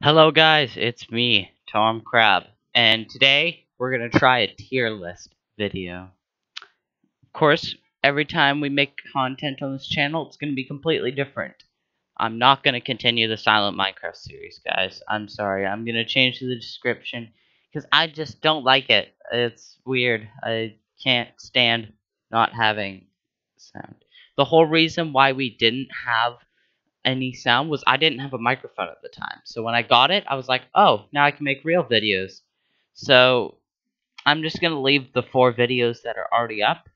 Hello guys, it's me, Tom Crab, and today we're gonna try a tier list video. Of course, every time we make content on this channel, it's gonna be completely different. I'm not gonna continue the Silent Minecraft series, guys. I'm sorry, I'm gonna change the description, because I just don't like it. It's weird. I can't stand not having sound. The whole reason why we didn't have any sound was I didn't have a microphone at the time. So when I got it, I was like, oh, now I can make real videos. So I'm just going to leave the 4 videos that are already up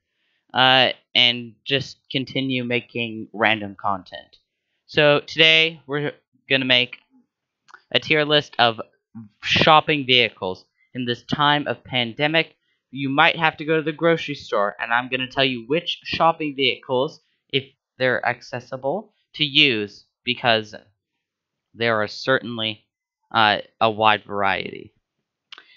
and just continue making random content. So today we're going to make a tier list of shopping vehicles. In this time of pandemic, you might have to go to the grocery store, and I'm going to tell you which shopping vehicles, if they're accessible, to use, because there are certainly a wide variety.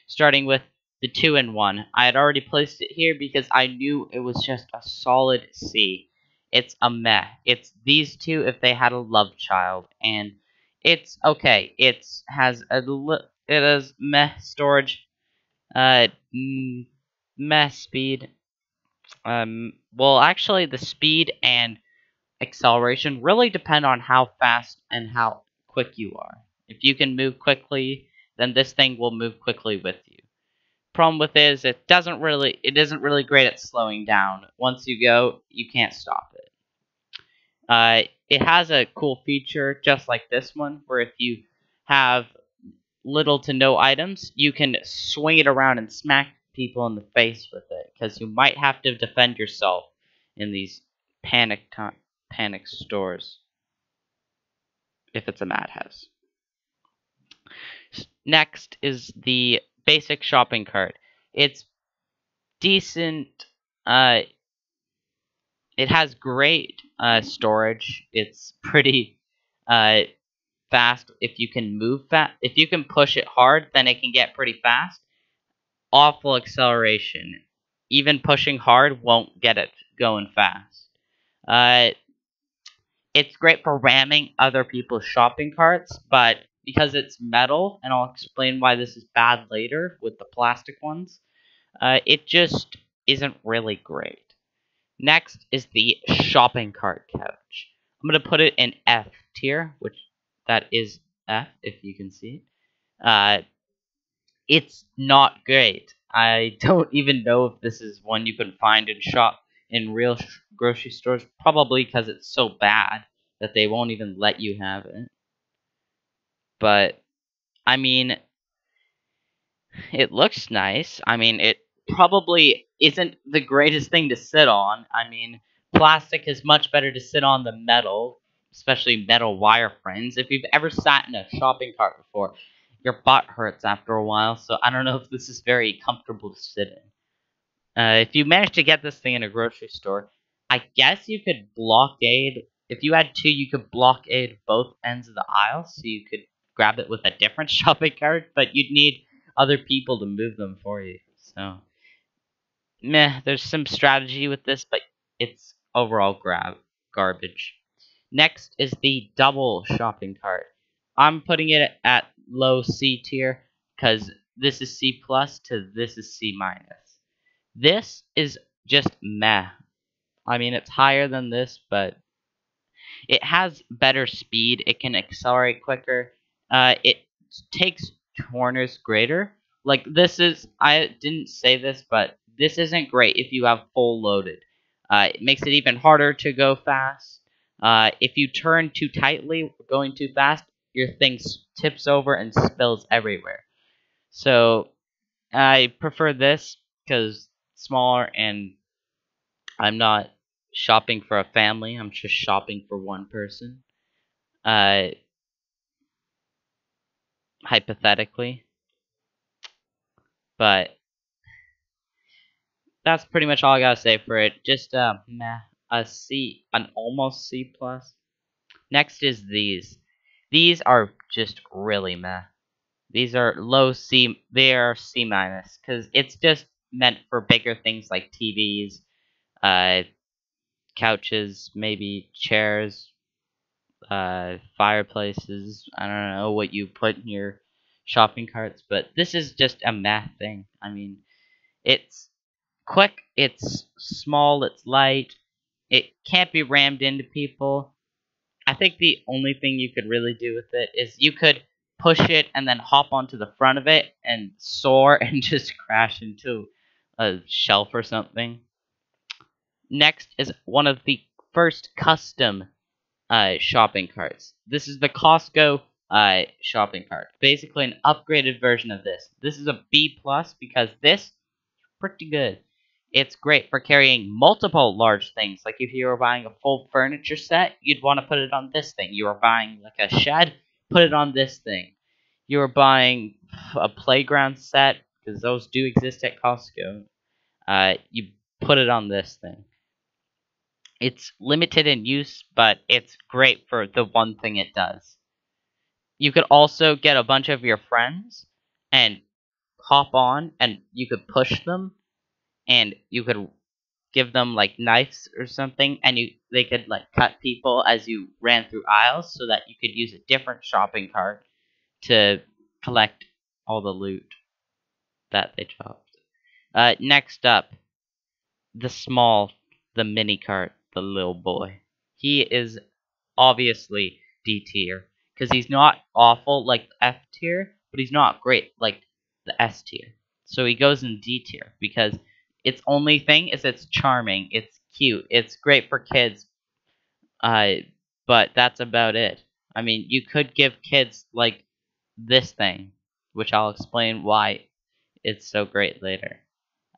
Starting with the 2-in-1. I had already placed it here because I knew it was just a solid C. It's a meh. It's these two if they had a love child, and it's okay. It has meh storage, uh, meh speed. Well, actually, the speed and acceleration really depend on how fast and how quick you are. If you can move quickly, then this thing will move quickly with you. Problem with it is it isn't really great at slowing down. Once you go, you can't stop it. It has a cool feature just like this one, where if you have little to no items, you can swing it around and smack people in the face with it, because you might have to defend yourself in these panic stores if it's a madhouse. Next is the basic shopping cart. It's decent. It has great storage. It's pretty fast. If you can move fast, if you can push it hard, then it can get pretty fast. Awful acceleration. Even pushing hard won't get it going fast. It's great for ramming other people's shopping carts, but because it's metal, and I'll explain why this is bad later with the plastic ones, it just isn't really great. Next is the shopping cart couch. I'm going to put it in F tier, which that is F if you can see it. It's not great. I don't even know if this is one you can find in real grocery stores, probably because it's so bad that they won't even let you have it. But I mean, it looks nice. I mean, it probably isn't the greatest thing to sit on. I mean, plastic is much better to sit on than metal, especially metal wireframes. If you've ever sat in a shopping cart before, your butt hurts after a while, so I don't know if this is very comfortable to sit in. If you manage to get this thing in a grocery store, I guess you could blockade. If you had two, you could blockade both ends of the aisle, so you could grab it with a different shopping cart, but you'd need other people to move them for you. So, meh, there's some strategy with this, but it's overall garbage. Next is the double shopping cart. I'm putting it at low C tier because this is C plus to this is C minus. This is just meh. I mean, it's higher than this, but it has better speed. It can accelerate quicker. It takes corners greater. Like this is, I didn't say this, but this isn't great if you have full loaded. It makes it even harder to go fast. If you turn too tightly, going too fast, your thing tips over and spills everywhere. So I prefer this because smaller, and I'm not shopping for a family. I'm just shopping for one person. Uh, Hypothetically, but that's pretty much all I gotta say for it. Just meh, a C, an almost C plus. Next is these. These are just really meh. These are low C. They are C minus because it's just meant for bigger things like TVs, couches, maybe chairs, fireplaces. I don't know what you put in your shopping carts, but this is just a math thing. I mean, it's quick, it's small, it's light, it can't be rammed into people. I think the only thing you could really do with it is you could push it and then hop onto the front of it and soar and just crash into a shelf or something. Next is one of the first custom shopping carts. This is the Costco shopping cart. Basically an upgraded version of this. This is a B plus because this is pretty good. It's great for carrying multiple large things. Like if you were buying a full furniture set, you'd want to put it on this thing. You were buying like a shed, put it on this thing. You were buying a playground set, because those do exist at Costco. You put it on this thing. It's limited in use, but it's great for the one thing it does. You could also get a bunch of your friends and hop on, and you could push them, and you could give them like knives or something, and they could like cut people as you ran through aisles, so that you could use a different shopping cart to collect all the loot that they dropped. Next up, the mini cart, the little boy. He is obviously D tier because he's not awful like F tier, but he's not great like the S tier. So he goes in D tier because its only thing is it's charming, it's cute, it's great for kids, uh, but that's about it. I mean, you could give kids like this thing, which I'll explain why it's so great later.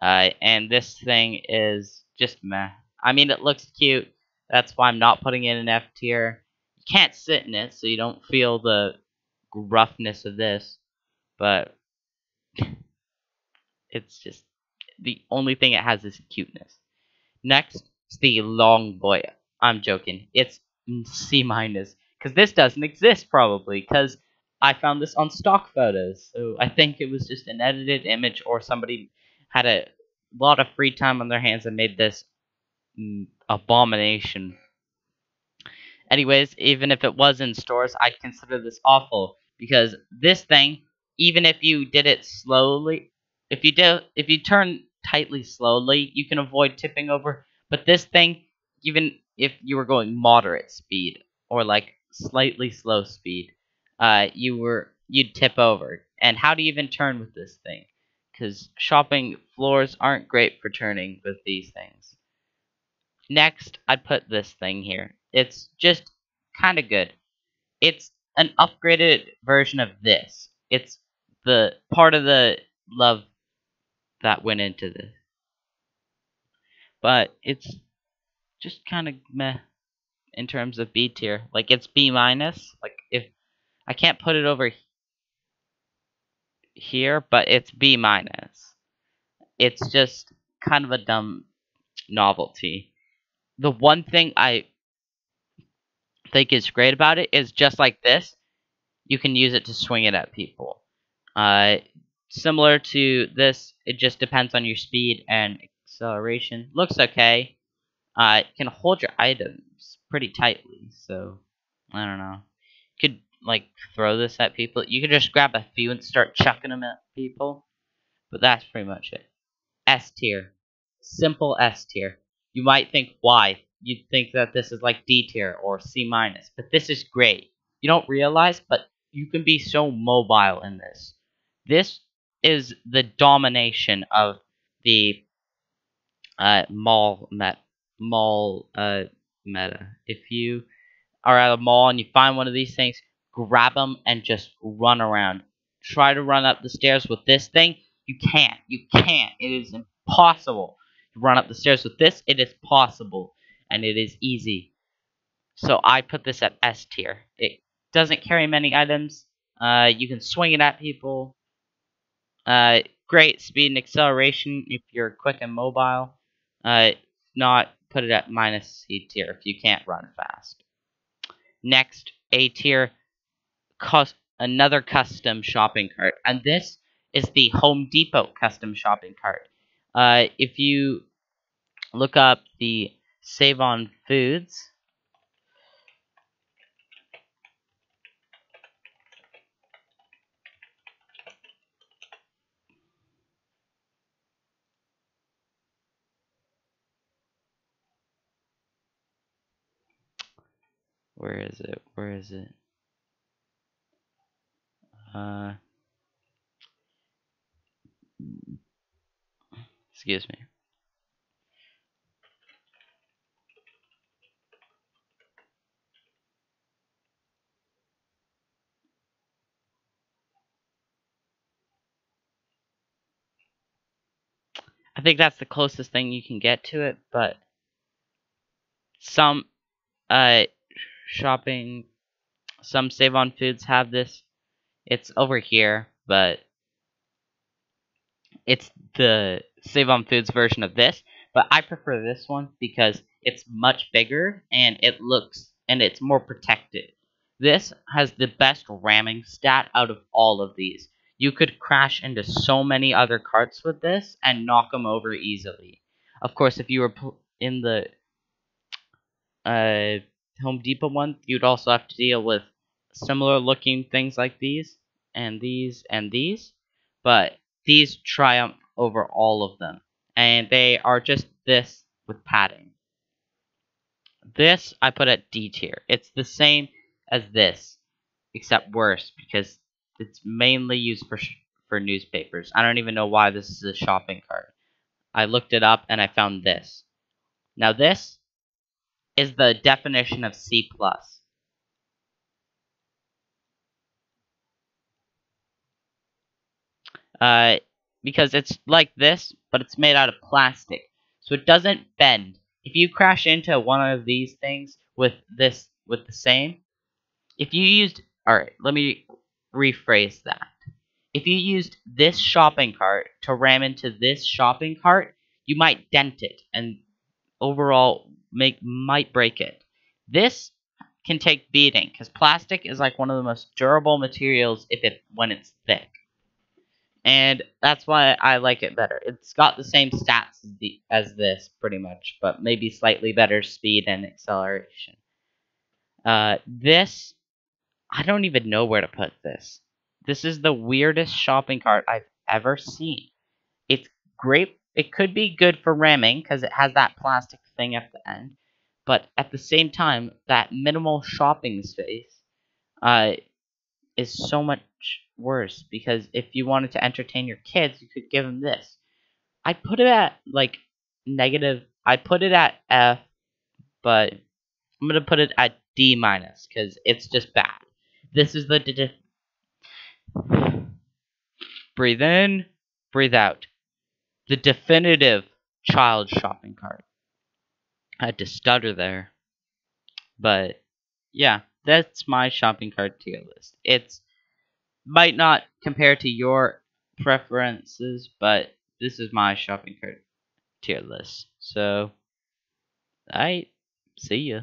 And this thing is just meh. I mean, it looks cute. That's why I'm not putting it in F tier. You can't sit in it, so you don't feel the roughness of this. But it's just the only thing it has is cuteness. Next is the long boy. I'm joking. It's C minus because this doesn't exist probably because I found this on stock photos. So I think it was just an edited image or somebody had a lot of free time on their hands and made this abomination. Anyways, even if it was in stores, I'd consider this awful because this thing, even if you did it slowly, if you turn tightly slowly, you can avoid tipping over. But this thing, even if you were going moderate speed or like slightly slow speed, you'd tip over. And how do you even turn with this thing? Because shopping floors aren't great for turning with these things. Next, I'd put this thing here. It's just kind of good. It's an upgraded version of this. It's the part of the love that went into this. But it's just kind of meh in terms of B tier. Like, it's B minus. Like, if I can't put it over here, but it's B minus. It's just kind of a dumb novelty. The one thing I think is great about it is just like this, you can use it to swing it at people. Uh, Similar to this, it just depends on your speed and acceleration. Looks okay. It can hold your items pretty tightly, so I don't know. You could like throw this at people. You could just grab a few and start chucking them at people. But that's pretty much it. S tier. Simple S tier. You might think why? You'd think that this is like D tier or C minus, but this is great. You don't realize, but you can be so mobile in this. This is the domination of the mall meta. If you are at a mall and you find one of these things, grab them and just run around. Try to run up the stairs with this thing. You can't. You can't. It is impossible to run up the stairs with this. It is possible, and it is easy. So I put this at S tier. It doesn't carry many items. You can swing it at people. Great speed and acceleration if you're quick and mobile. Not put it at minus C tier if you can't run fast. Next, A tier, another custom shopping cart, and this is the Home Depot custom shopping cart. If you look up the Save on Foods, Where is it? Where is it? Excuse me. I think that's the closest thing you can get to it, but some uh shopping, some Save on Foods have this. It's over here, but it's the Save on Foods version of this. But I prefer this one because it's much bigger and it's more protected. This has the best ramming stat out of all of these. You could crash into so many other carts with this and knock them over easily. Of course, if you were in the uh, Home Depot one, you'd also have to deal with similar looking things like these, and these, and these. But these triumph over all of them. And they are just this with padding. This I put at D tier. It's the same as this, except worse, because it's mainly used for newspapers. I don't even know why this is a shopping cart. I looked it up and I found this. Now this is the definition of C+. Uh, because it's like this, but it's made out of plastic, so it doesn't bend. If you crash into one of these things with the same, if you used, alright, let me rephrase that. If you used this shopping cart to ram into this shopping cart, you might dent it and overall might break it. This can take beating because plastic is like one of the most durable materials when it's thick. And that's why I like it better. It's got the same stats as this, pretty much, but maybe slightly better speed and acceleration. This, I don't even know where to put this. This is the weirdest shopping cart I've ever seen. It's great. It could be good for ramming because it has that plastic thing at the end, but at the same time, that minimal shopping space uh, is so much worse because if you wanted to entertain your kids, you could give them this. I put it at like negative. I put it at F, but I'm gonna put it at D minus because it's just bad. This is the breathe in, breathe out. The definitive child shopping cart. I had to stutter there, but yeah, that's my shopping cart tier list. It's might not compare to your preferences, but this is my shopping cart tier list. So, I see ya.